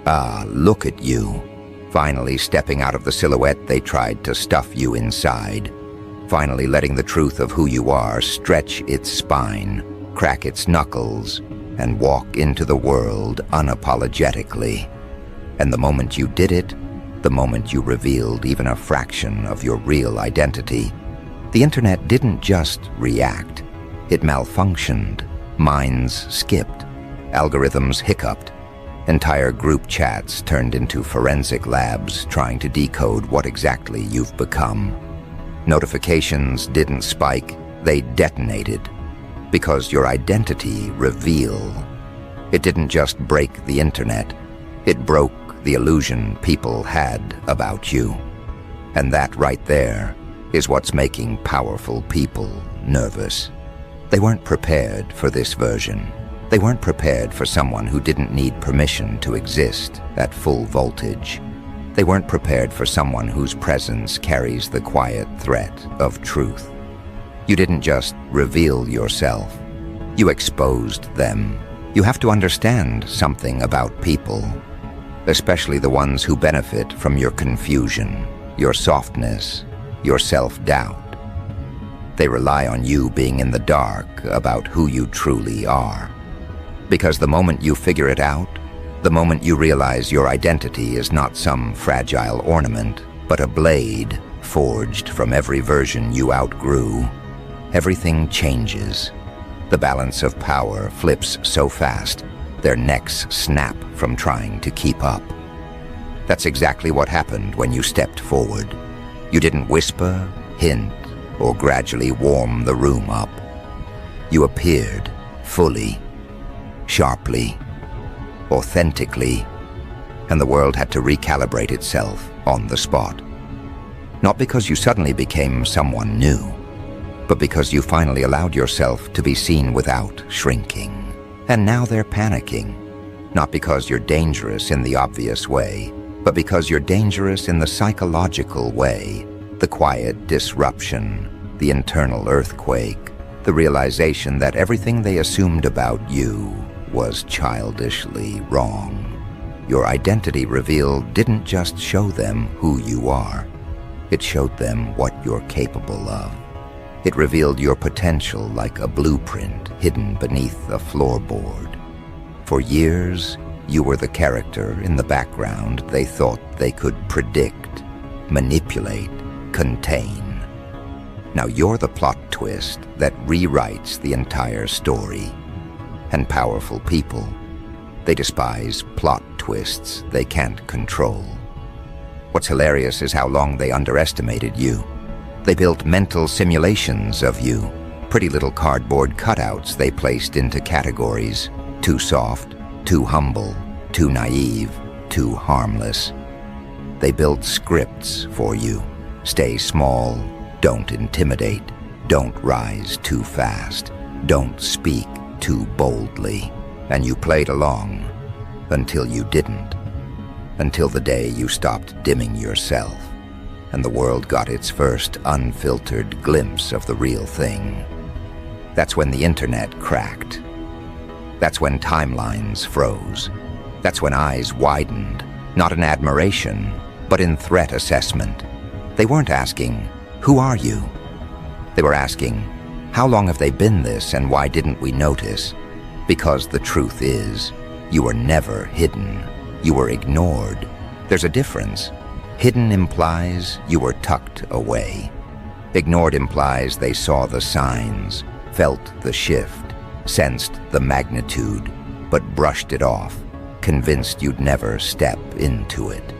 Ah, look at you. Finally stepping out of the silhouette they tried to stuff you inside. Finally letting the truth of who you are stretch its spine, crack its knuckles, and walk into the world unapologetically. And the moment you did it, the moment you revealed even a fraction of your real identity, the internet didn't just react. It malfunctioned. Minds skipped. Algorithms hiccuped. Entire group chats turned into forensic labs trying to decode what exactly you've become. Notifications didn't spike, they detonated. Because your identity reveal. It didn't just break the internet, it broke the illusion people had about you. And that right there is what's making powerful people nervous. They weren't prepared for this version. They weren't prepared for someone who didn't need permission to exist at full voltage. They weren't prepared for someone whose presence carries the quiet threat of truth. You didn't just reveal yourself. You exposed them. You have to understand something about people, especially the ones who benefit from your confusion, your softness, your self-doubt. They rely on you being in the dark about who you truly are. Because the moment you figure it out, the moment you realize your identity is not some fragile ornament, but a blade forged from every version you outgrew, everything changes. The balance of power flips so fast, their necks snap from trying to keep up. That's exactly what happened when you stepped forward. You didn't whisper, hint, or gradually warm the room up. You appeared fully, sharply, authentically, and the world had to recalibrate itself on the spot. Not because you suddenly became someone new, but because you finally allowed yourself to be seen without shrinking. And now they're panicking, not because you're dangerous in the obvious way, but because you're dangerous in the psychological way, the quiet disruption, the internal earthquake, the realization that everything they assumed about you was childishly wrong. Your identity reveal didn't just show them who you are. It showed them what you're capable of. It revealed your potential like a blueprint hidden beneath a floorboard. For years, you were the character in the background they thought they could predict, manipulate, contain. Now you're the plot twist that rewrites the entire story. And powerful people, they despise plot twists they can't control. What's hilarious is how long they underestimated you. They built mental simulations of you, pretty little cardboard cutouts they placed into categories: too soft, too humble, too naive, too harmless. They built scripts for you. Stay small, don't intimidate, don't rise too fast, don't speak too boldly. And you played along until you didn't. Until the day you stopped dimming yourself and the world got its first unfiltered glimpse of the real thing. That's when the internet cracked. That's when timelines froze. That's when eyes widened, not in admiration, but in threat assessment. They weren't asking, "Who are you?" They were asking, "How long have they been this and why didn't we notice?" Because the truth is, you were never hidden. You were ignored. There's a difference. Hidden implies you were tucked away. Ignored implies they saw the signs, felt the shift, sensed the magnitude, but brushed it off, convinced you'd never step into it.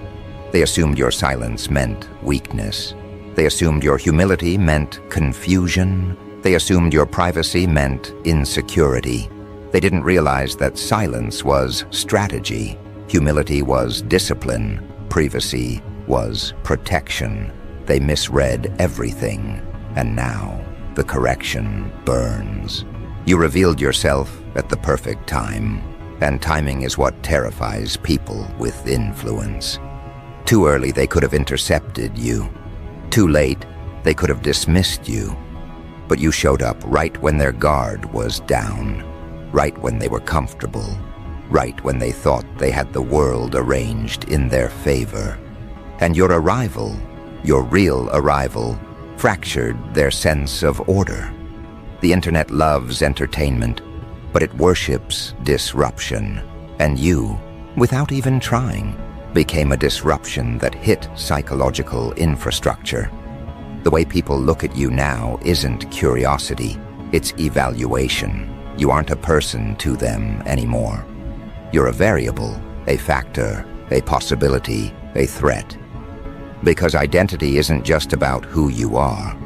They assumed your silence meant weakness. They assumed your humility meant confusion. They assumed your privacy meant insecurity. They didn't realize that silence was strategy, humility was discipline, privacy was protection. They misread everything, and now the correction burns. You revealed yourself at the perfect time, and timing is what terrifies people with influence. Too early, they could have intercepted you. Too late, they could have dismissed you. But you showed up right when their guard was down, right when they were comfortable, right when they thought they had the world arranged in their favor. And your arrival, your real arrival, fractured their sense of order. The internet loves entertainment, but it worships disruption. And you, without even trying, became a disruption that hit psychological infrastructure. The way people look at you now isn't curiosity, it's evaluation. You aren't a person to them anymore. You're a variable, a factor, a possibility, a threat. Because identity isn't just about who you are.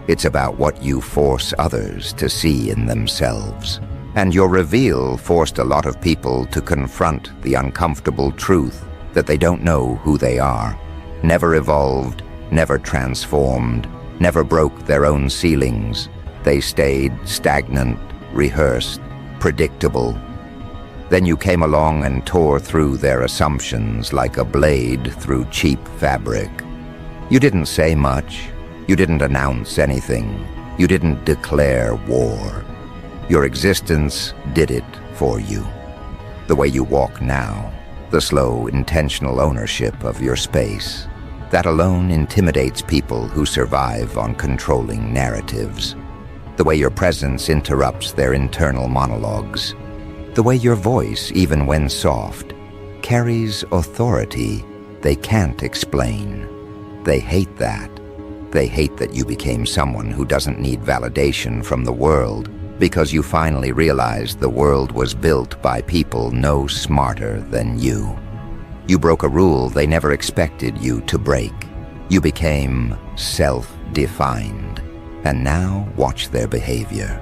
It's about what you force others to see in themselves. And your reveal forced a lot of people to confront the uncomfortable truth that they don't know who they are. Never evolved, never transformed, never broke their own ceilings. They stayed stagnant, rehearsed, predictable. Then you came along and tore through their assumptions like a blade through cheap fabric. You didn't say much. You didn't announce anything. You didn't declare war. Your existence did it for you. The way you walk now, the slow, intentional ownership of your space, that alone intimidates people who survive on controlling narratives. The way your presence interrupts their internal monologues. The way your voice, even when soft, carries authority they can't explain. They hate that. They hate that you became someone who doesn't need validation from the world because you finally realized the world was built by people no smarter than you. You broke a rule they never expected you to break. You became self-defined. And now watch their behavior.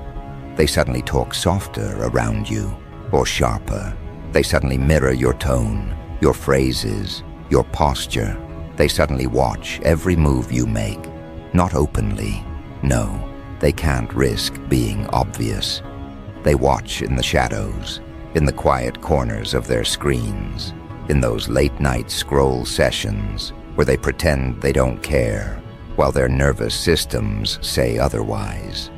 They suddenly talk softer around you, or sharper. They suddenly mirror your tone, your phrases, your posture. They suddenly watch every move you make. Not openly, no. They can't risk being obvious. They watch in the shadows, in the quiet corners of their screens, in those late-night scroll sessions where they pretend they don't care, while their nervous systems say otherwise.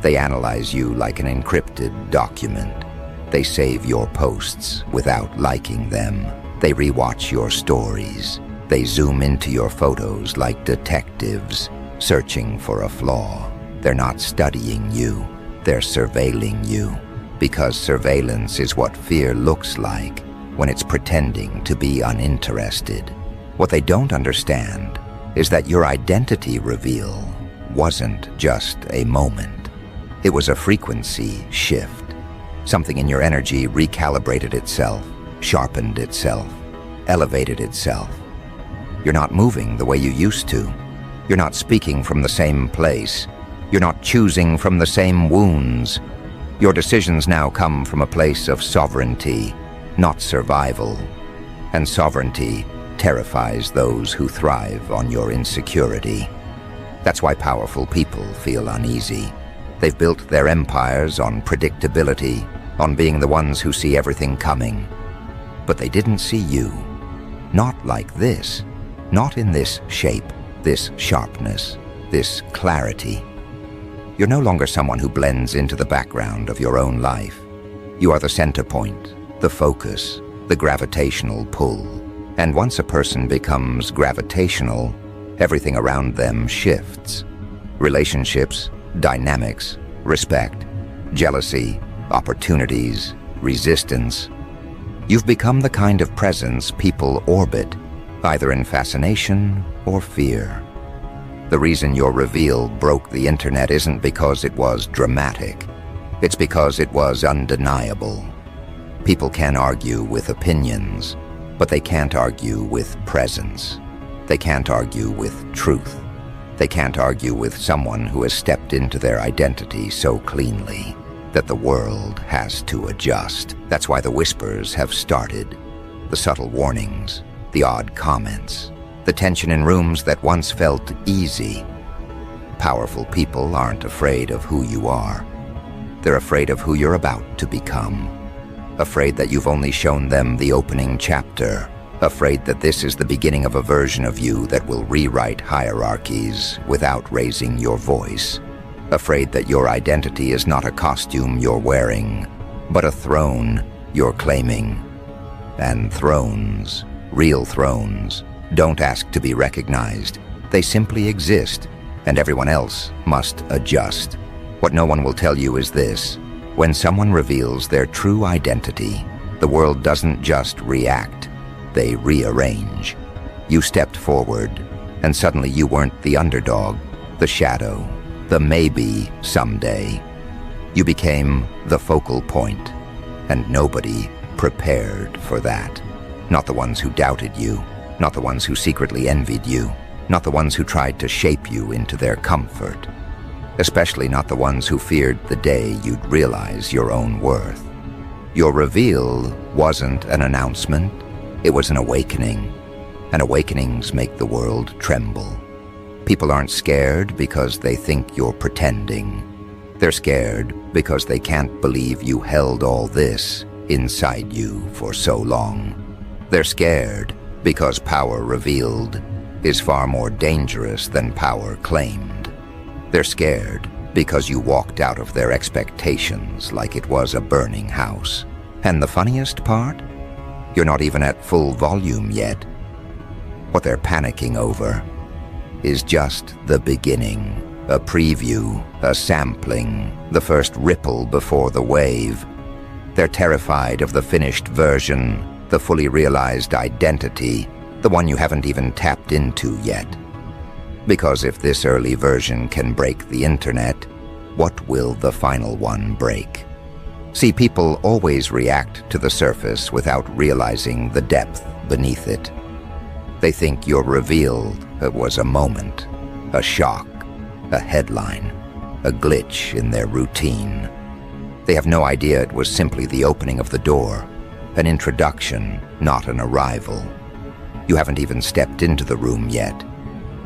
They analyze you like an encrypted document. They save your posts without liking them. They rewatch your stories. They zoom into your photos like detectives, searching for a flaw. They're not studying you. They're surveilling you. Because surveillance is what fear looks like when it's pretending to be uninterested. What they don't understand is that your identity reveal wasn't just a moment. It was a frequency shift. Something in your energy recalibrated itself, sharpened itself, elevated itself. You're not moving the way you used to. You're not speaking from the same place. You're not choosing from the same wounds. Your decisions now come from a place of sovereignty, not survival. And sovereignty terrifies those who thrive on your insecurity. That's why powerful people feel uneasy. They've built their empires on predictability, on being the ones who see everything coming. But they didn't see you. Not like this. Not in this shape, this sharpness, this clarity. You're no longer someone who blends into the background of your own life. You are the center point, the focus, the gravitational pull. And once a person becomes gravitational, everything around them shifts. Relationships, dynamics, respect, jealousy, opportunities, resistance. You've become the kind of presence people orbit, either in fascination or fear. The reason your reveal broke the internet isn't because it was dramatic. It's because it was undeniable. People can argue with opinions, but they can't argue with presence. They can't argue with truth. They can't argue with someone who has stepped into their identity so cleanly that the world has to adjust. That's why the whispers have started. The subtle warnings, the odd comments, the tension in rooms that once felt easy. Powerful people aren't afraid of who you are. They're afraid of who you're about to become. Afraid that you've only shown them the opening chapter. Afraid that this is the beginning of a version of you that will rewrite hierarchies without raising your voice. Afraid that your identity is not a costume you're wearing, but a throne you're claiming. And thrones, real thrones, don't ask to be recognized. They simply exist, and everyone else must adjust. What no one will tell you is this: when someone reveals their true identity, the world doesn't just react, they rearrange. You stepped forward, and suddenly you weren't the underdog, the shadow, the maybe someday. You became the focal point, and nobody prepared for that. Not the ones who doubted you, not the ones who secretly envied you, not the ones who tried to shape you into their comfort, especially not the ones who feared the day you'd realize your own worth. Your reveal wasn't an announcement, it was an awakening. And awakenings make the world tremble. People aren't scared because they think you're pretending. They're scared because they can't believe you held all this inside you for so long. They're scared because power revealed is far more dangerous than power claimed. They're scared because you walked out of their expectations like it was a burning house. And the funniest part? You're not even at full volume yet. What they're panicking over is just the beginning, a preview, a sampling, the first ripple before the wave. They're terrified of the finished version, the fully realized identity, the one you haven't even tapped into yet. Because if this early version can break the internet, what will the final one break? See, people always react to the surface without realizing the depth beneath it. They think your reveal was a moment, a shock, a headline, a glitch in their routine. They have no idea it was simply the opening of the door, an introduction, not an arrival. You haven't even stepped into the room yet.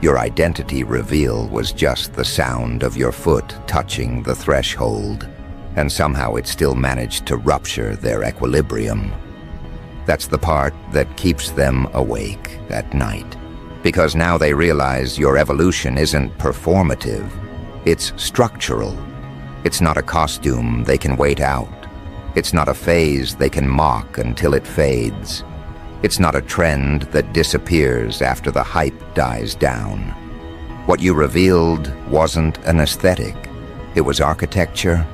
Your identity reveal was just the sound of your foot touching the threshold, and somehow it still managed to rupture their equilibrium. That's the part that keeps them awake at night, because now they realize your evolution isn't performative, it's structural. It's not a costume they can wait out. It's not a phase they can mock until it fades. It's not a trend that disappears after the hype dies down. What you revealed wasn't an aesthetic. It was architecture.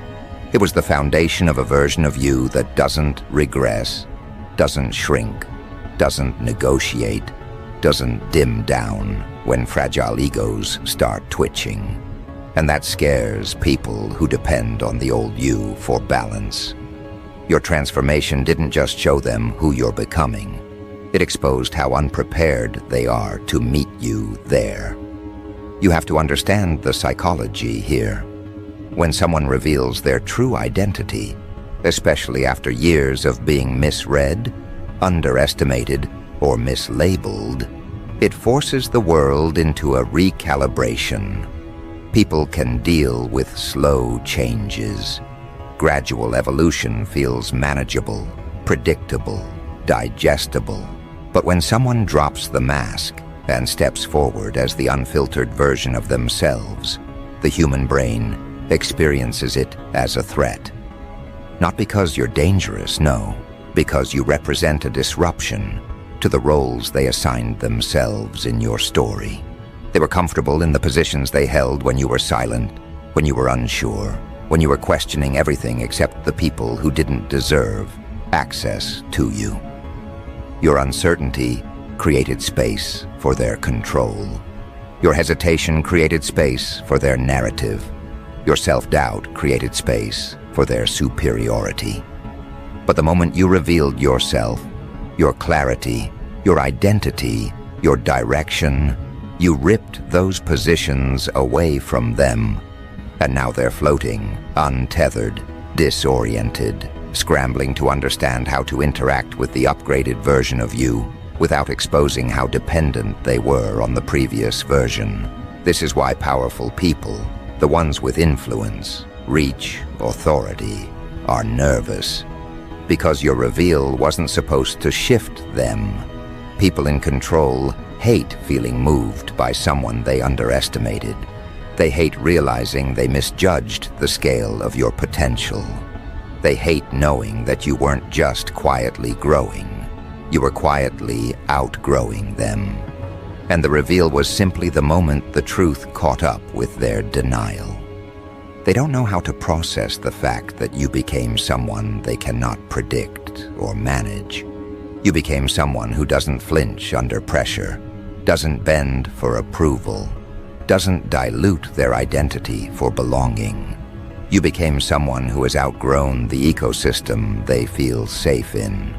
It was the foundation of a version of you that doesn't regress, doesn't shrink, doesn't negotiate, doesn't dim down when fragile egos start twitching. And that scares people who depend on the old you for balance. Your transformation didn't just show them who you're becoming. It exposed how unprepared they are to meet you there. You have to understand the psychology here. When someone reveals their true identity, especially after years of being misread, underestimated, or mislabeled, it forces the world into a recalibration. People can deal with slow changes. Gradual evolution feels manageable, predictable, digestible. But when someone drops the mask and steps forward as the unfiltered version of themselves, the human brain experiences it as a threat. Not because you're dangerous, no, because you represent a disruption to the roles they assigned themselves in your story. They were comfortable in the positions they held when you were silent, when you were unsure, when you were questioning everything except the people who didn't deserve access to you. Your uncertainty created space for their control. Your hesitation created space for their narrative. Your self-doubt created space for their superiority. But the moment you revealed yourself, your clarity, your identity, your direction, you ripped those positions away from them. And now they're floating, untethered, disoriented, scrambling to understand how to interact with the upgraded version of you without exposing how dependent they were on the previous version. This is why powerful people, the ones with influence, reach, authority, are nervous. Because your reveal wasn't supposed to shift them. People in control hate feeling moved by someone they underestimated. They hate realizing they misjudged the scale of your potential. They hate knowing that you weren't just quietly growing. You were quietly outgrowing them. And the reveal was simply the moment the truth caught up with their denial. They don't know how to process the fact that you became someone they cannot predict or manage. You became someone who doesn't flinch under pressure, doesn't bend for approval, doesn't dilute their identity for belonging. You became someone who has outgrown the ecosystem they feel safe in.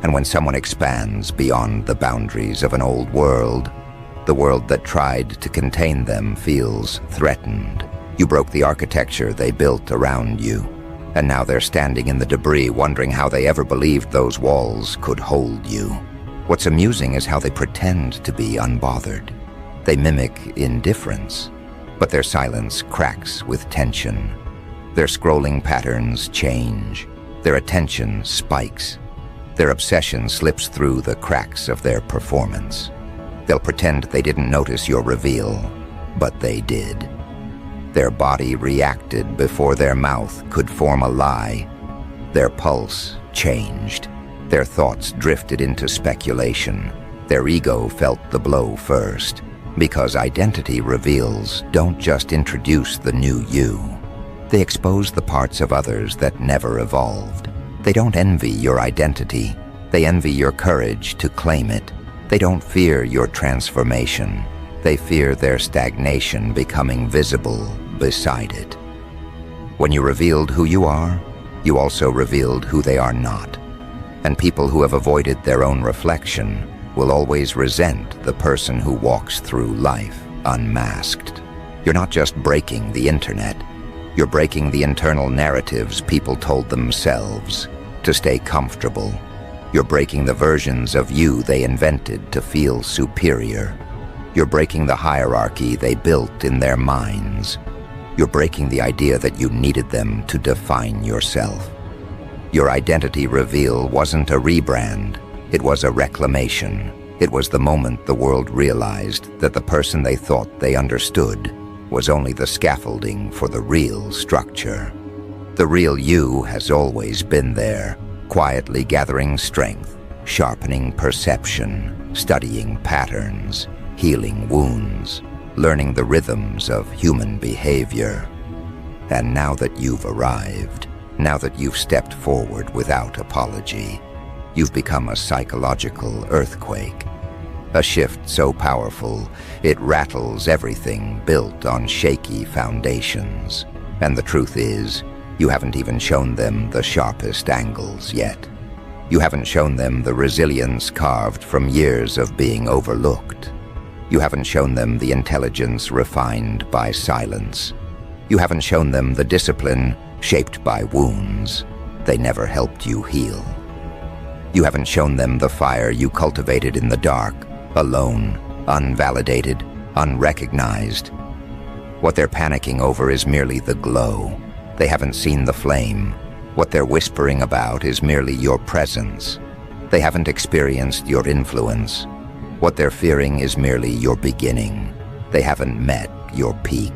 And when someone expands beyond the boundaries of an old world, the world that tried to contain them feels threatened. You broke the architecture they built around you, and now they're standing in the debris wondering how they ever believed those walls could hold you. What's amusing is how they pretend to be unbothered. They mimic indifference, but their silence cracks with tension. Their scrolling patterns change. Their attention spikes. Their obsession slips through the cracks of their performance. They'll pretend they didn't notice your reveal, but they did. Their body reacted before their mouth could form a lie. Their pulse changed. Their thoughts drifted into speculation. Their ego felt the blow first, because identity reveals don't just introduce the new you. They expose the parts of others that never evolved. They don't envy your identity. They envy your courage to claim it. They don't fear your transformation. They fear their stagnation becoming visible beside it. When you revealed who you are, you also revealed who they are not. And people who have avoided their own reflection will always resent the person who walks through life unmasked. You're not just breaking the internet. You're breaking the internal narratives people told themselves to stay comfortable. You're breaking the versions of you they invented to feel superior. You're breaking the hierarchy they built in their minds. You're breaking the idea that you needed them to define yourself. Your identity reveal wasn't a rebrand. It was a reclamation. It was the moment the world realized that the person they thought they understood was only the scaffolding for the real structure. The real you has always been there, quietly gathering strength, sharpening perception, studying patterns, healing wounds, learning the rhythms of human behavior. And now that you've arrived, now that you've stepped forward without apology, you've become a psychological earthquake. A shift so powerful, it rattles everything built on shaky foundations. And the truth is, you haven't even shown them the sharpest angles yet. You haven't shown them the resilience carved from years of being overlooked. You haven't shown them the intelligence refined by silence. You haven't shown them the discipline shaped by wounds they never helped you heal. You haven't shown them the fire you cultivated in the dark, alone, unvalidated, unrecognized. What they're panicking over is merely the glow. They haven't seen the flame. What they're whispering about is merely your presence. They haven't experienced your influence. What they're fearing is merely your beginning. They haven't met your peak.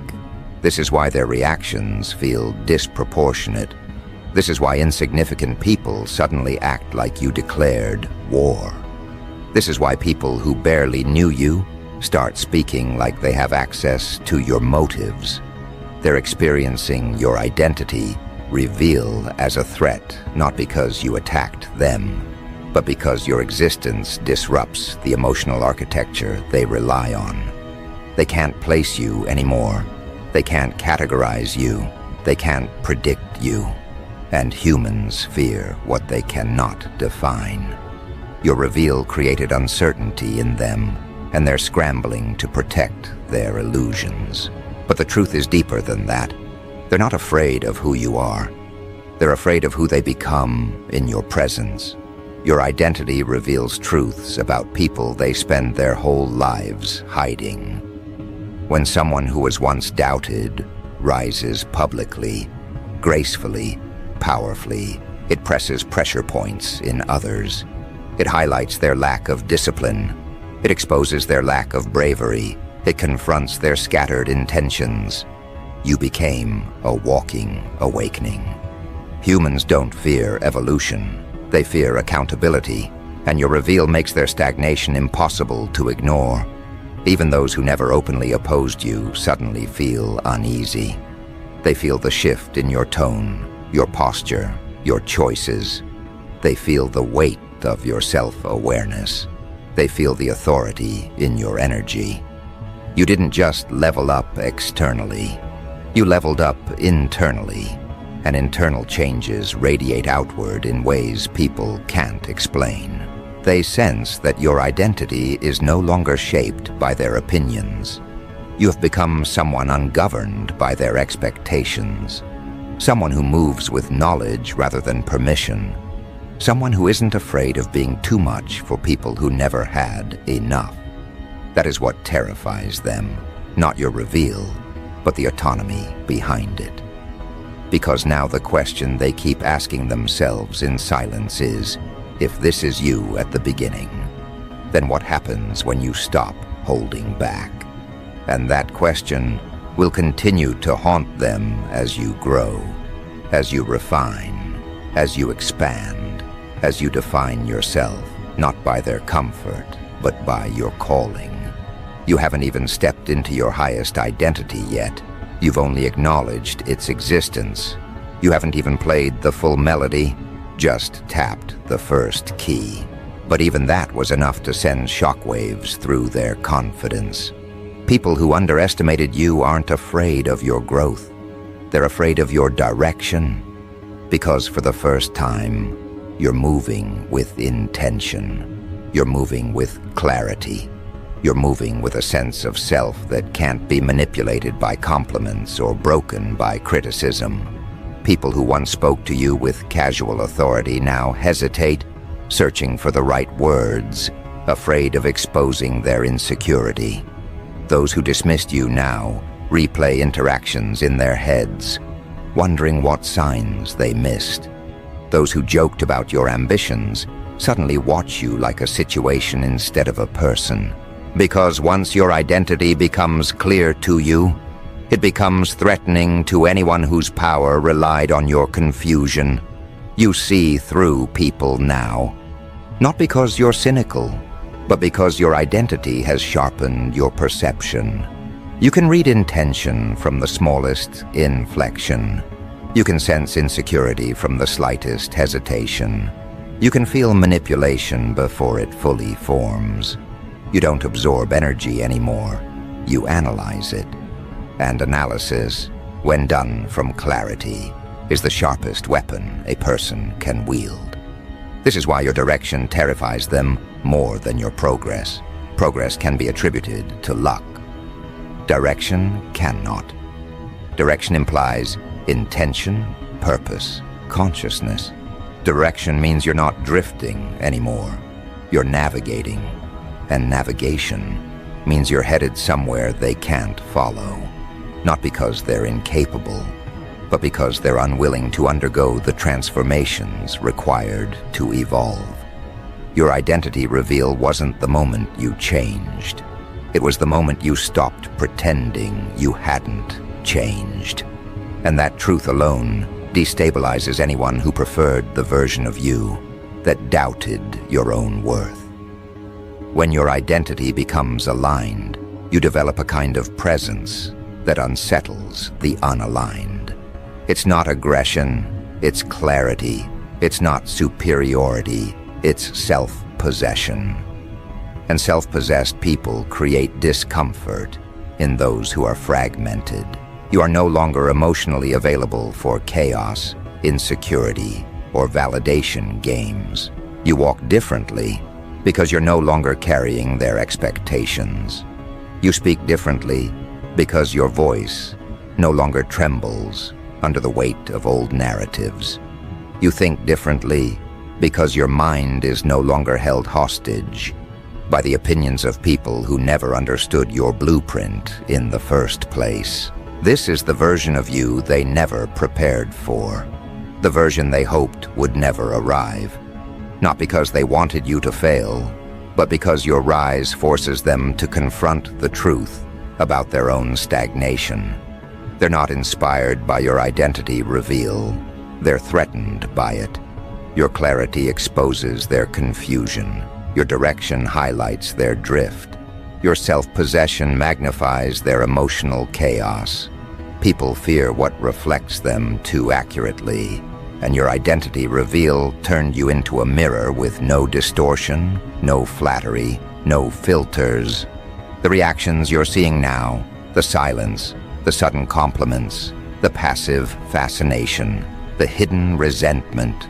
This is why their reactions feel disproportionate. This is why insignificant people suddenly act like you declared war. This is why people who barely knew you start speaking like they have access to your motives. They're experiencing your identity reveal as a threat, not because you attacked them, but because your existence disrupts the emotional architecture they rely on. They can't place you anymore. They can't categorize you. They can't predict you. And humans fear what they cannot define. Your reveal created uncertainty in them, and they're scrambling to protect their illusions. But the truth is deeper than that. They're not afraid of who you are. They're afraid of who they become in your presence. Your identity reveals truths about people they spend their whole lives hiding. When someone who was once doubted rises publicly, gracefully, powerfully, it presses pressure points in others. It highlights their lack of discipline. It exposes their lack of bravery. It confronts their scattered intentions. You became a walking awakening. Humans don't fear evolution. They fear accountability, and your reveal makes their stagnation impossible to ignore. Even those who never openly opposed you suddenly feel uneasy. They feel the shift in your tone, your posture, your choices. They feel the weight of your self-awareness. They feel the authority in your energy. You didn't just level up externally. You leveled up internally, and internal changes radiate outward in ways people can't explain. They sense that your identity is no longer shaped by their opinions. You have become someone ungoverned by their expectations. Someone who moves with knowledge rather than permission. Someone who isn't afraid of being too much for people who never had enough. That is what terrifies them, not your reveal, but the autonomy behind it. Because now the question they keep asking themselves in silence is, if this is you at the beginning, then what happens when you stop holding back? And that question will continue to haunt them as you grow, as you refine, as you expand, as you define yourself, not by their comfort, but by your calling. You haven't even stepped into your highest identity yet. You've only acknowledged its existence. You haven't even played the full melody, just tapped the first key. But even that was enough to send shockwaves through their confidence. People who underestimated you aren't afraid of your growth. They're afraid of your direction, because for the first time, you're moving with intention. You're moving with clarity. You're moving with a sense of self that can't be manipulated by compliments or broken by criticism. People who once spoke to you with casual authority now hesitate, searching for the right words, afraid of exposing their insecurity. Those who dismissed you now replay interactions in their heads, wondering what signs they missed. Those who joked about your ambitions suddenly watch you like a situation instead of a person. Because once your identity becomes clear to you, it becomes threatening to anyone whose power relied on your confusion. You see through people now, not because you're cynical, but because your identity has sharpened your perception. You can read intention from the smallest inflection. You can sense insecurity from the slightest hesitation. You can feel manipulation before it fully forms. You don't absorb energy anymore. You analyze it. And analysis, when done from clarity, is the sharpest weapon a person can wield. This is why your direction terrifies them more than your progress. Progress can be attributed to luck. Direction cannot. Direction implies intention, purpose, consciousness. Direction means you're not drifting anymore. You're navigating. And navigation means you're headed somewhere they can't follow. Not because they're incapable, but because they're unwilling to undergo the transformations required to evolve. Your identity reveal wasn't the moment you changed. It was the moment you stopped pretending you hadn't changed. And that truth alone destabilizes anyone who preferred the version of you that doubted your own worth. When your identity becomes aligned, you develop a kind of presence that unsettles the unaligned. It's not aggression, it's clarity. It's not superiority, it's self-possession. And self-possessed people create discomfort in those who are fragmented. You are no longer emotionally available for chaos, insecurity, or validation games. You walk differently because you're no longer carrying their expectations. You speak differently because your voice no longer trembles under the weight of old narratives. You think differently because your mind is no longer held hostage by the opinions of people who never understood your blueprint in the first place. This is the version of you they never prepared for, the version they hoped would never arrive. Not because they wanted you to fail, but because your rise forces them to confront the truth about their own stagnation. They're not inspired by your identity reveal. they're threatened by it. Your clarity exposes their confusion. Your direction highlights their drift. Your self-possession magnifies their emotional chaos. People fear what reflects them too accurately, and your identity reveal turned you into a mirror with no distortion, no flattery, no filters. The reactions you're seeing now, the silence, the sudden compliments, the passive fascination, the hidden resentment,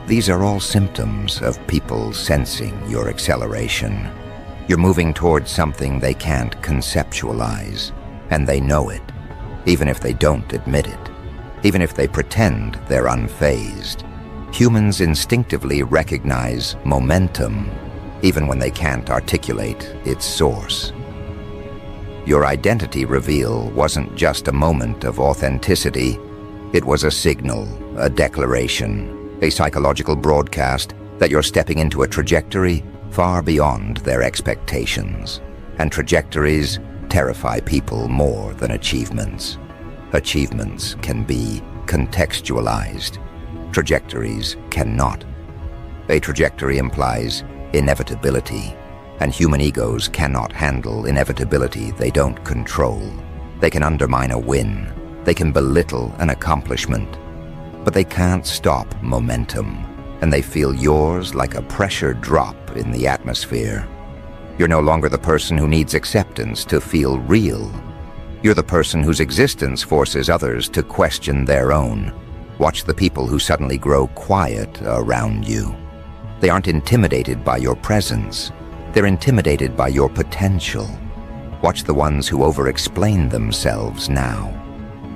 these are all symptoms of people sensing your acceleration. You're moving towards something they can't conceptualize, and they know it, even if they don't admit it, even if they pretend they're unfazed. Humans instinctively recognize momentum, even when they can't articulate its source. Your identity reveal wasn't just a moment of authenticity, it was a signal, a declaration, a psychological broadcast that you're stepping into a trajectory far beyond their expectations. And trajectories terrify people more than achievements. Achievements can be contextualized. Trajectories cannot. A trajectory implies inevitability, and human egos cannot handle inevitability they don't control. They can undermine a win. They can belittle an accomplishment. But they can't stop momentum, and they feel yours like a pressure drop in the atmosphere. You're no longer the person who needs acceptance to feel real. You're the person whose existence forces others to question their own. Watch the people who suddenly grow quiet around you. They aren't intimidated by your presence. They're intimidated by your potential. Watch the ones who over-explain themselves now.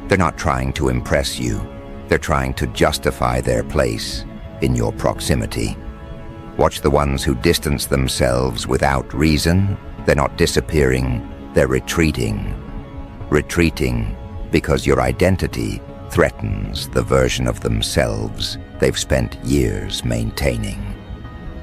They're not trying to impress you. They're trying to justify their place in your proximity. Watch the ones who distance themselves without reason. They're not disappearing, they're retreating. Retreating because your identity threatens the version of themselves they've spent years maintaining.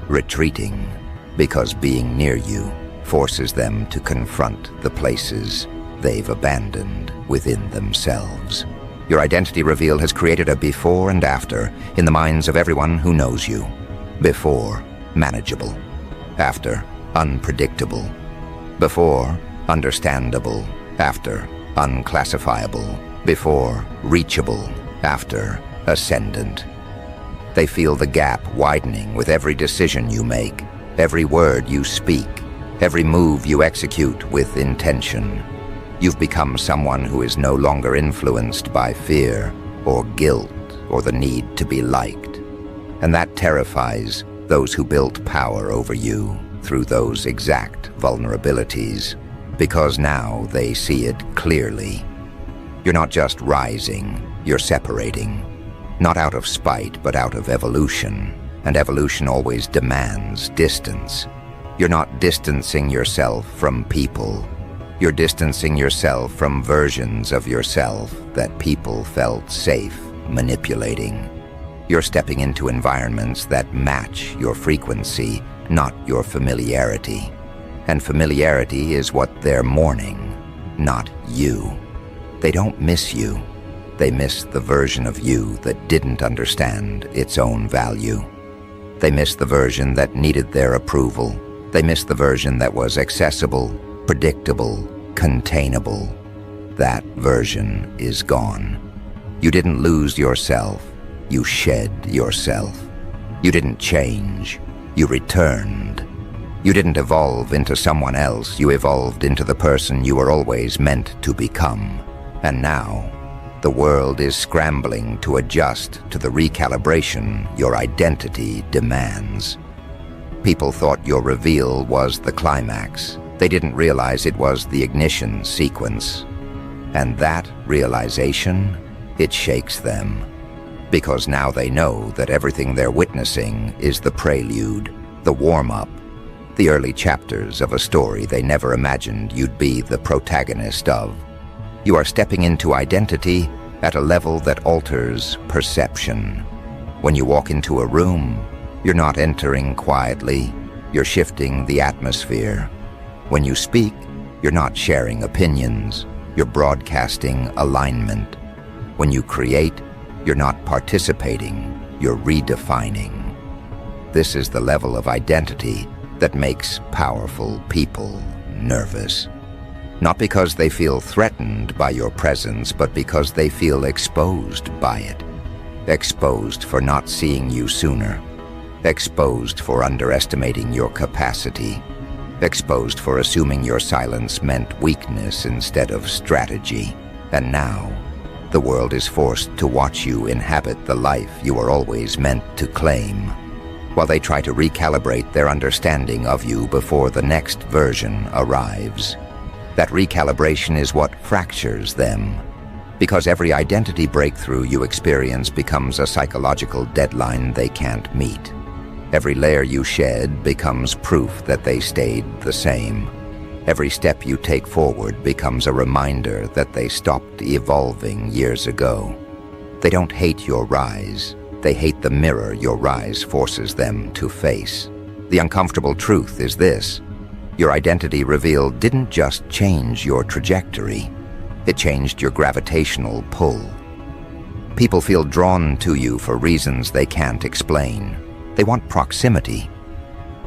Retreating because being near you forces them to confront the places they've abandoned within themselves. Your identity reveal has created a before and after in the minds of everyone who knows you. Before, manageable. After, unpredictable. Before, understandable. After, unclassifiable. Before, reachable. After, ascendant. They feel the gap widening with every decision you make, every word you speak, every move you execute with intention. You've become someone who is no longer influenced by fear or guilt or the need to be liked. And that terrifies those who built power over you through those exact vulnerabilities, because now they see it clearly. You're not just rising, you're separating. Not out of spite, but out of evolution. And evolution always demands distance. You're not distancing yourself from people. You're distancing yourself from versions of yourself that people felt safe manipulating. You're stepping into environments that match your frequency, not your familiarity. And familiarity is what they're mourning, not you. They don't miss you. They miss the version of you that didn't understand its own value. They miss the version that needed their approval. They miss the version that was accessible, predictable, containable. That version is gone. You didn't lose yourself. You shed yourself. You didn't change. You returned. You didn't evolve into someone else. You evolved into the person you were always meant to become. And now, the world is scrambling to adjust to the recalibration your identity demands. People thought your reveal was the climax. They didn't realize it was the ignition sequence. And that realization, it shakes them. Because now they know that everything they're witnessing is the prelude, the warm-up, the early chapters of a story they never imagined you'd be the protagonist of. You are stepping into identity at a level that alters perception. When you walk into a room, you're not entering quietly, you're shifting the atmosphere. When you speak, you're not sharing opinions, you're broadcasting alignment. When you create, You're not participating, you're redefining. This is the level of identity that makes powerful people nervous. Not because they feel threatened by your presence, but because they feel exposed by it. Exposed for not seeing you sooner. Exposed for underestimating your capacity. Exposed for assuming your silence meant weakness instead of strategy. And now, the world is forced to watch you inhabit the life you were always meant to claim, while they try to recalibrate their understanding of you before the next version arrives. That recalibration is what fractures them, because every identity breakthrough you experience becomes a psychological deadline they can't meet. Every layer you shed becomes proof that they stayed the same. Every step you take forward becomes a reminder that they stopped evolving years ago. They don't hate your rise. They hate the mirror your rise forces them to face. The uncomfortable truth is this: your identity reveal didn't just change your trajectory, it changed your gravitational pull. People feel drawn to you for reasons they can't explain. They want proximity,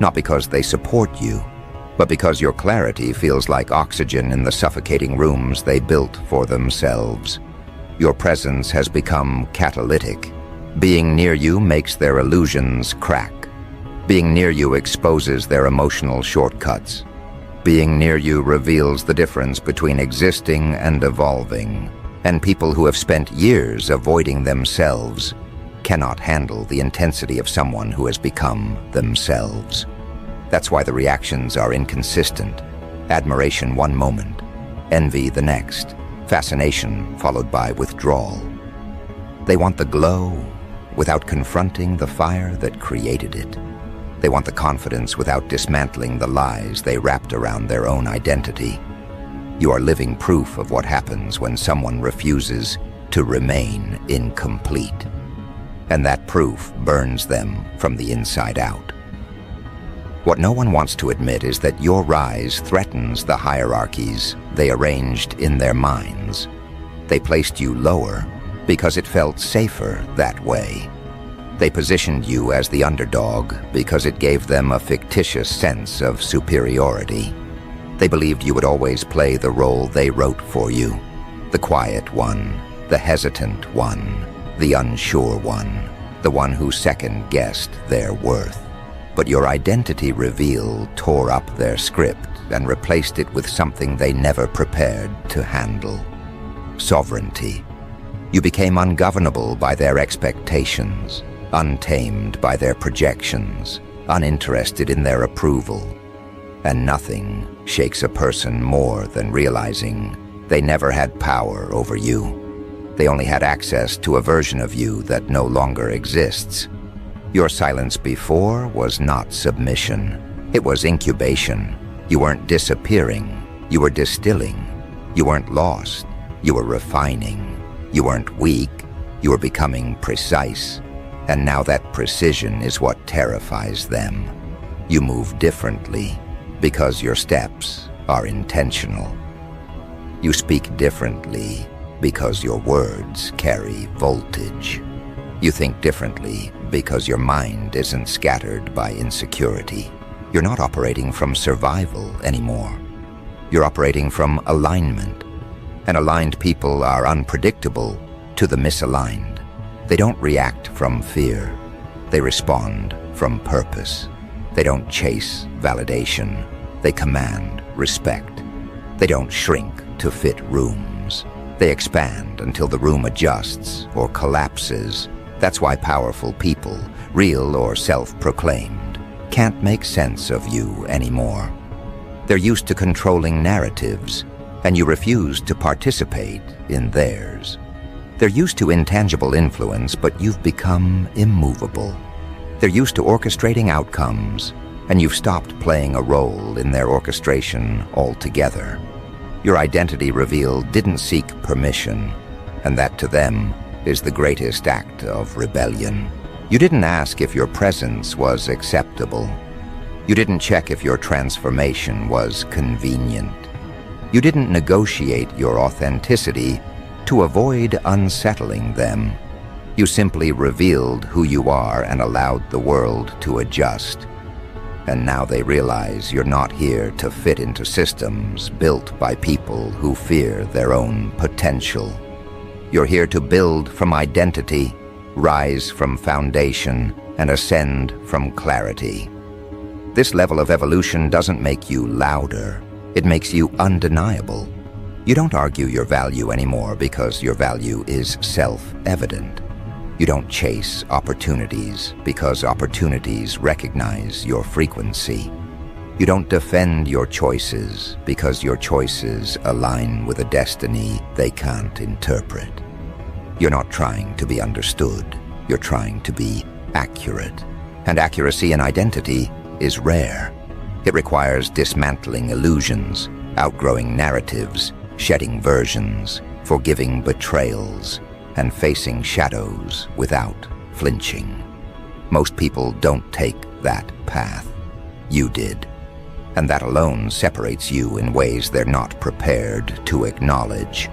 not because they support you, but because your clarity feels like oxygen in the suffocating rooms they built for themselves. Your presence has become catalytic. Being near you makes their illusions crack. Being near you exposes their emotional shortcuts. Being near you reveals the difference between existing and evolving, and people who have spent years avoiding themselves cannot handle the intensity of someone who has become themselves. That's why the reactions are inconsistent. Admiration one moment, envy the next, fascination followed by withdrawal. They want the glow without confronting the fire that created it. They want the confidence without dismantling the lies they wrapped around their own identity. You are living proof of what happens when someone refuses to remain incomplete. And that proof burns them from the inside out. What no one wants to admit is that your rise threatens the hierarchies they arranged in their minds. They placed you lower because it felt safer that way. They positioned you as the underdog because it gave them a fictitious sense of superiority. They believed you would always play the role they wrote for you, the quiet one, the hesitant one, the unsure one, the one who second-guessed their worth. But your identity reveal tore up their script and replaced it with something they never prepared to handle: sovereignty. You became ungovernable by their expectations, untamed by their projections, uninterested in their approval. And nothing shakes a person more than realizing they never had power over you. They only had access to a version of you that no longer exists. Your silence before was not submission. It was incubation. You weren't disappearing. You were distilling. You weren't lost. You were refining. You weren't weak. You were becoming precise. And now that precision is what terrifies them. You move differently because your steps are intentional. You speak differently because your words carry voltage. You think differently because your mind isn't scattered by insecurity. You're not operating from survival anymore. You're operating from alignment. And aligned people are unpredictable to the misaligned. They don't react from fear. They respond from purpose. They don't chase validation. They command respect. They don't shrink to fit rooms. They expand until the room adjusts or collapses. That's why powerful people, real or self-proclaimed, can't make sense of you anymore. They're used to controlling narratives, and you refuse to participate in theirs. They're used to intangible influence, but you've become immovable. They're used to orchestrating outcomes, and you've stopped playing a role in their orchestration altogether. Your identity reveal didn't seek permission, and that to them is the greatest act of rebellion. You didn't ask if your presence was acceptable. You didn't check if your transformation was convenient. You didn't negotiate your authenticity to avoid unsettling them. You simply revealed who you are and allowed the world to adjust. And now they realize you're not here to fit into systems built by people who fear their own potential. You're here to build from identity, rise from foundation, and ascend from clarity. This level of evolution doesn't make you louder. It makes you undeniable. You don't argue your value anymore because your value is self-evident. You don't chase opportunities because opportunities recognize your frequency. You don't defend your choices because your choices align with a destiny they can't interpret. You're not trying to be understood. You're trying to be accurate. And accuracy in identity is rare. It requires dismantling illusions, outgrowing narratives, shedding versions, forgiving betrayals, and facing shadows without flinching. Most people don't take that path. You did. And that alone separates you in ways they're not prepared to acknowledge.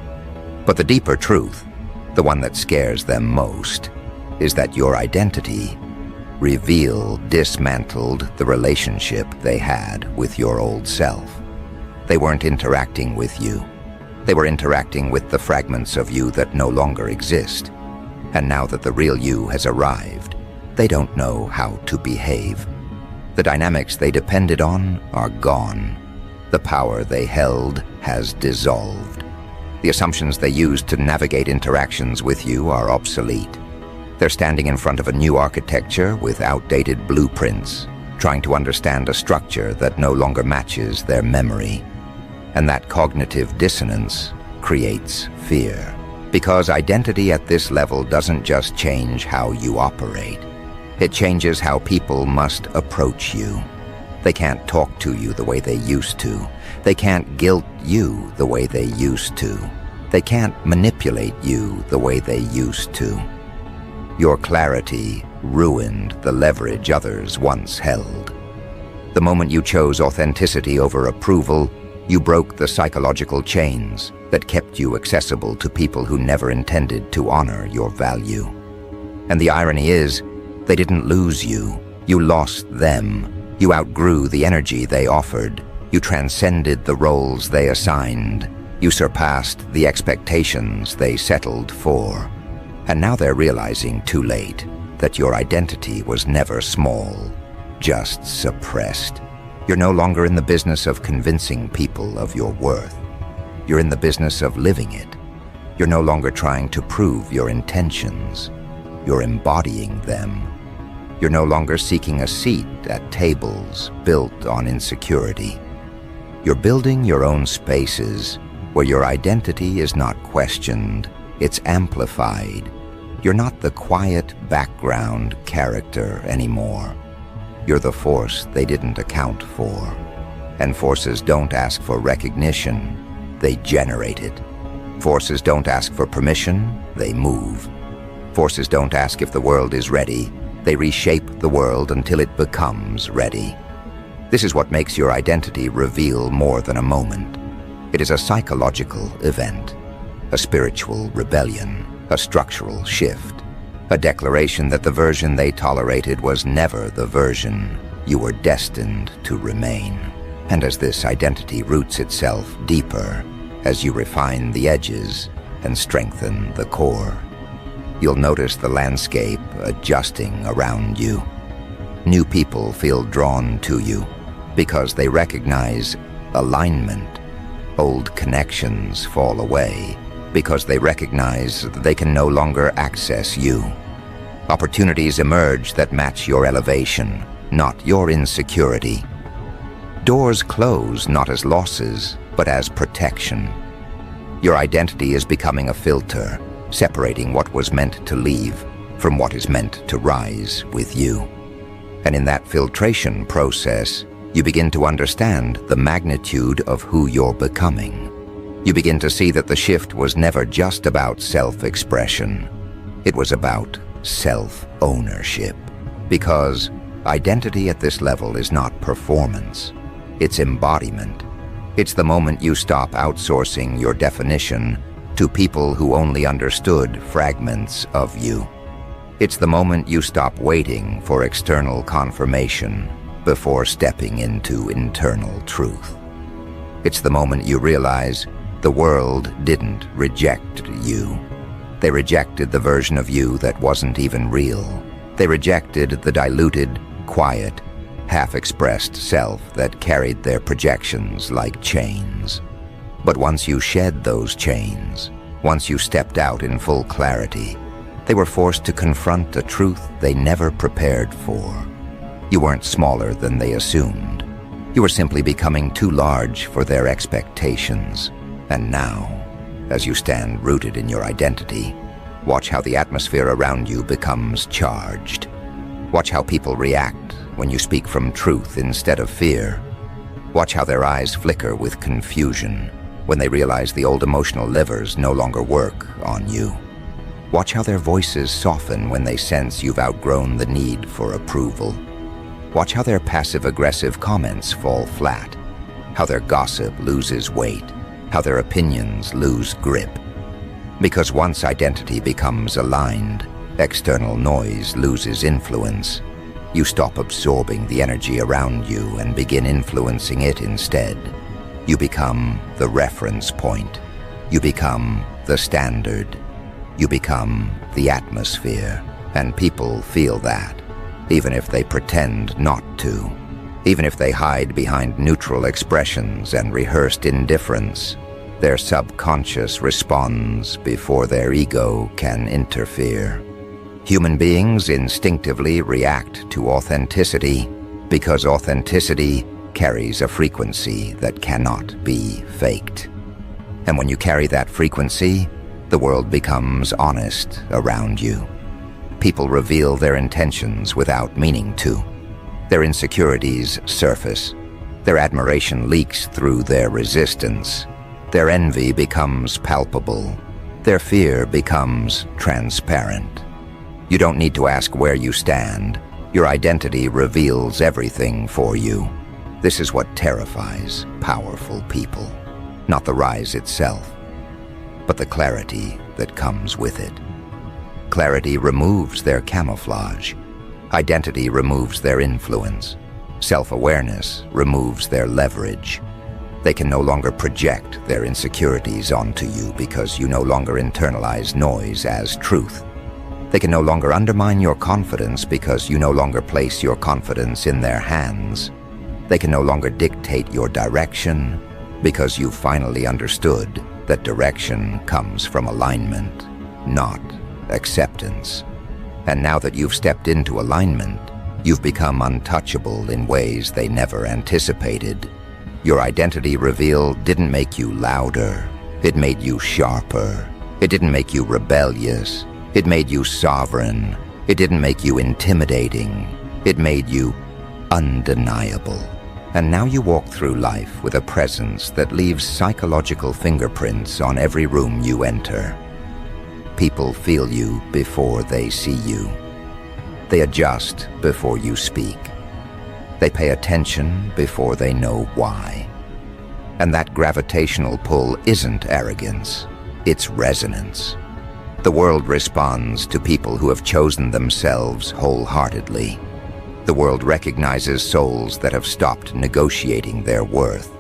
But the deeper truth, the one that scares them most, is that your identity dismantled the relationship they had with your old self. They weren't interacting with you. They were interacting with the fragments of you that no longer exist. And now that the real you has arrived, they don't know how to behave. The dynamics they depended on are gone. The power they held has dissolved. The assumptions they used to navigate interactions with you are obsolete. They're standing in front of a new architecture with outdated blueprints, trying to understand a structure that no longer matches their memory. And that cognitive dissonance creates fear. Because identity at this level doesn't just change how you operate. It changes how people must approach you. They can't talk to you the way they used to. They can't guilt you the way they used to. They can't manipulate you the way they used to. Your clarity ruined the leverage others once held. The moment you chose authenticity over approval, you broke the psychological chains that kept you accessible to people who never intended to honor your value. And the irony is, they didn't lose you. You lost them. You outgrew the energy they offered. You transcended the roles they assigned. You surpassed the expectations they settled for. And now they're realizing too late that your identity was never small, just suppressed. You're no longer in the business of convincing people of your worth. You're in the business of living it. You're no longer trying to prove your intentions. You're embodying them. You're no longer seeking a seat at tables built on insecurity. You're building your own spaces where your identity is not questioned, it's amplified. You're not the quiet background character anymore. You're the force they didn't account for. And forces don't ask for recognition, they generate it. Forces don't ask for permission, they move. Forces don't ask if the world is ready, they reshape the world until it becomes ready. This is what makes your identity reveal more than a moment. It is a psychological event, a spiritual rebellion, a structural shift, a declaration that the version they tolerated was never the version you were destined to remain. And as this identity roots itself deeper, as you refine the edges and strengthen the core, you'll notice the landscape adjusting around you. New people feel drawn to you because they recognize alignment. Old connections fall away because they recognize that they can no longer access you. Opportunities emerge that match your elevation, not your insecurity. Doors close not as losses, but as protection. Your identity is becoming a filter, separating what was meant to leave from what is meant to rise with you. And in that filtration process, you begin to understand the magnitude of who you're becoming. You begin to see that the shift was never just about self-expression. It was about self-ownership. Because identity at this level is not performance. It's embodiment. It's the moment you stop outsourcing your definition to people who only understood fragments of you. It's the moment you stop waiting for external confirmation before stepping into internal truth. It's the moment you realize the world didn't reject you. They rejected the version of you that wasn't even real. They rejected the diluted, quiet, half-expressed self that carried their projections like chains. But once you shed those chains, once you stepped out in full clarity, they were forced to confront a truth they never prepared for. You weren't smaller than they assumed. You were simply becoming too large for their expectations. And now, as you stand rooted in your identity, watch how the atmosphere around you becomes charged. Watch how people react when you speak from truth instead of fear. Watch how their eyes flicker with confusion when they realize the old emotional levers no longer work on you. Watch how their voices soften when they sense you've outgrown the need for approval. Watch how their passive-aggressive comments fall flat, how their gossip loses weight, how their opinions lose grip. Because once identity becomes aligned, external noise loses influence. You stop absorbing the energy around you and begin influencing it instead. You become the reference point. You become the standard. You become the atmosphere. And people feel that, even if they pretend not to. Even if they hide behind neutral expressions and rehearsed indifference, their subconscious responds before their ego can interfere. Human beings instinctively react to authenticity because authenticity carries a frequency that cannot be faked. And when you carry that frequency, the world becomes honest around you. People reveal their intentions without meaning to. Their insecurities surface. Their admiration leaks through their resistance. Their envy becomes palpable. Their fear becomes transparent. You don't need to ask where you stand. Your identity reveals everything for you. This is what terrifies powerful people. Not the rise itself, but the clarity that comes with it. Clarity removes their camouflage. Identity removes their influence. Self-awareness removes their leverage. They can no longer project their insecurities onto you because you no longer internalize noise as truth. They can no longer undermine your confidence because you no longer place your confidence in their hands. They can no longer dictate your direction because you've finally understood that direction comes from alignment, not acceptance. And now that you've stepped into alignment, you've become untouchable in ways they never anticipated. Your identity reveal didn't make you louder. It made you sharper. It didn't make you rebellious. It made you sovereign. It didn't make you intimidating. It made you undeniable. And now you walk through life with a presence that leaves psychological fingerprints on every room you enter. People feel you before they see you. They adjust before you speak. They pay attention before they know why. And that gravitational pull isn't arrogance, it's resonance. The world responds to people who have chosen themselves wholeheartedly. The world recognizes souls that have stopped negotiating their worth.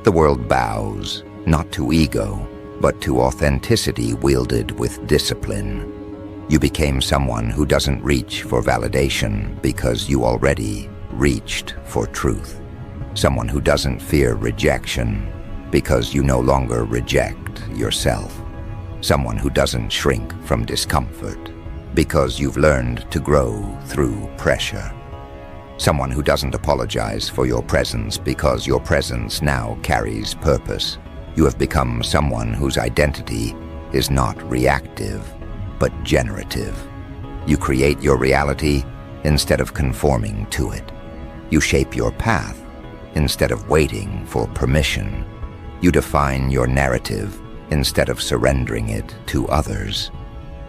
The world bows, not to ego, but to authenticity wielded with discipline. You became someone who doesn't reach for validation because you already reached for truth. Someone who doesn't fear rejection because you no longer reject yourself. Someone who doesn't shrink from discomfort because you've learned to grow through pressure. Someone who doesn't apologize for your presence because your presence now carries purpose. You have become someone whose identity is not reactive, but generative. You create your reality instead of conforming to it. You shape your path instead of waiting for permission. You define your narrative instead of surrendering it to others.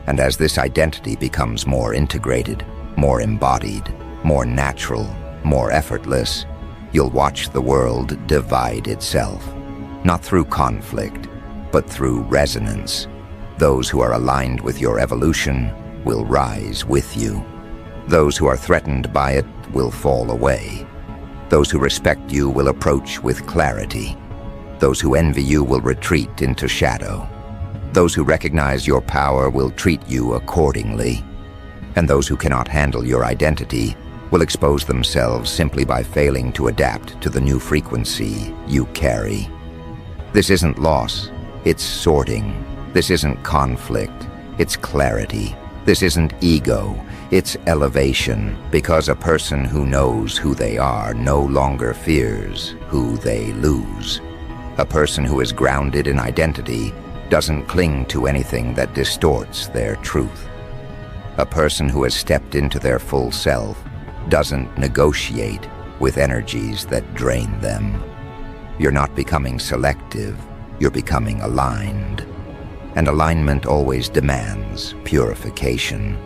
And as this identity becomes more integrated, more embodied, more natural, more effortless, you'll watch the world divide itself. Not through conflict, but through resonance. Those who are aligned with your evolution will rise with you. Those who are threatened by it will fall away. Those who respect you will approach with clarity. Those who envy you will retreat into shadow. Those who recognize your power will treat you accordingly. And those who cannot handle your identity will expose themselves simply by failing to adapt to the new frequency you carry. This isn't loss, it's sorting. This isn't conflict, it's clarity. This isn't ego, it's elevation, because a person who knows who they are no longer fears who they lose. A person who is grounded in identity doesn't cling to anything that distorts their truth. A person who has stepped into their full self doesn't negotiate with energies that drain them. You're not becoming selective, you're becoming aligned. And alignment always demands purification.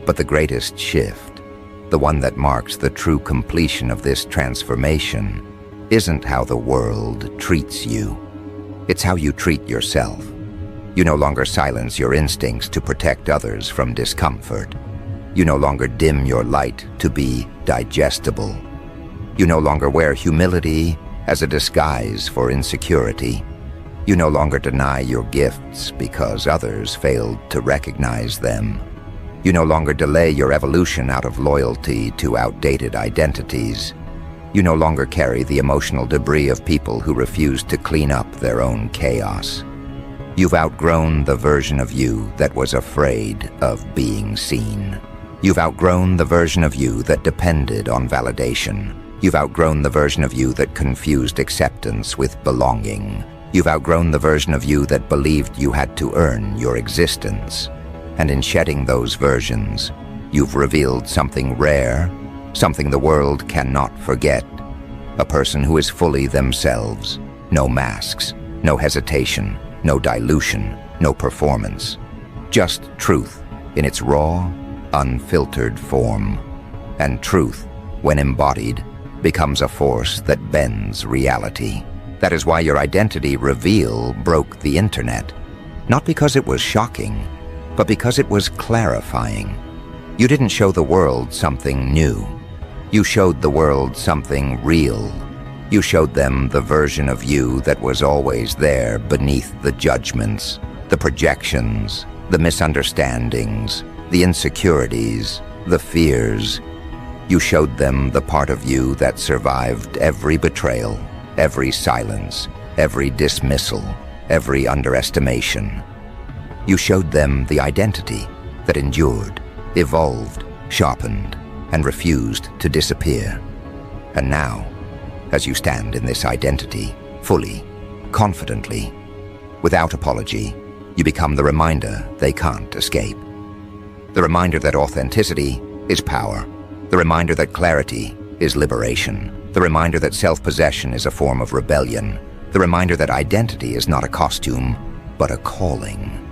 But the greatest shift, the one that marks the true completion of this transformation, isn't how the world treats you. It's how you treat yourself. You no longer silence your instincts to protect others from discomfort. You no longer dim your light to be digestible. You no longer wear humility as a disguise for insecurity. You no longer deny your gifts because others failed to recognize them. You no longer delay your evolution out of loyalty to outdated identities. You no longer carry the emotional debris of people who refuse to clean up their own chaos. You've outgrown the version of you that was afraid of being seen. You've outgrown the version of you that depended on validation. You've outgrown the version of you that confused acceptance with belonging. You've outgrown the version of you that believed you had to earn your existence. And in shedding those versions, you've revealed something rare, something the world cannot forget. A person who is fully themselves. No masks, no hesitation, no dilution, no performance. Just truth in its raw, unfiltered form. And truth, when embodied, becomes a force that bends reality. That is why your identity reveal broke the internet. Not because it was shocking, but because it was clarifying. You didn't show the world something new. You showed the world something real. You showed them the version of you that was always there beneath the judgments, the projections, the misunderstandings, the insecurities, the fears. You showed them the part of you that survived every betrayal, every silence, every dismissal, every underestimation. You showed them the identity that endured, evolved, sharpened, and refused to disappear. And now, as you stand in this identity, fully, confidently, without apology, you become the reminder they can't escape. The reminder that authenticity is power. The reminder that clarity is liberation. The reminder that self-possession is a form of rebellion. The reminder that identity is not a costume, but a calling.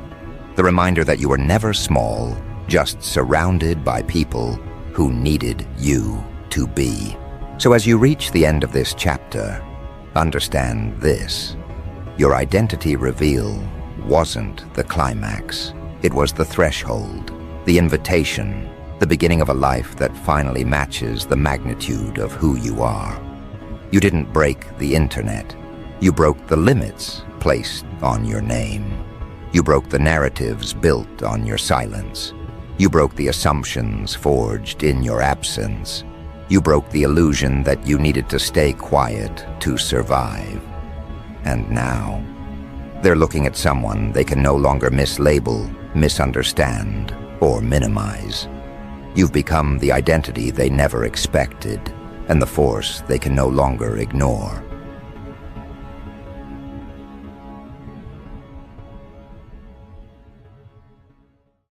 The reminder that you were never small, just surrounded by people who needed you to be. So as you reach the end of this chapter, understand this. Your identity reveal wasn't the climax. It was the threshold, the invitation, the beginning of a life that finally matches the magnitude of who you are. You didn't break the internet. You broke the limits placed on your name. You broke the narratives built on your silence. You broke the assumptions forged in your absence. You broke the illusion that you needed to stay quiet to survive. And now, they're looking at someone they can no longer mislabel, misunderstand, or minimize. You've become the identity they never expected, and the force they can no longer ignore.